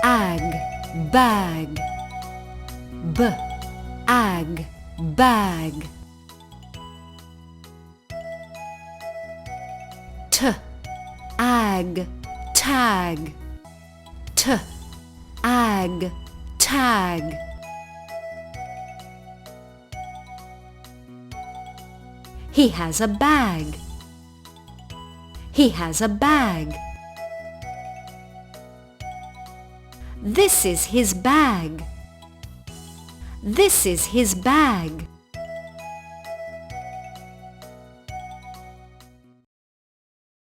ag, bag. Ag, bag. Ag, tag. Ag, tag. He has a bag. He has a bag. This is his bag. This is his bag.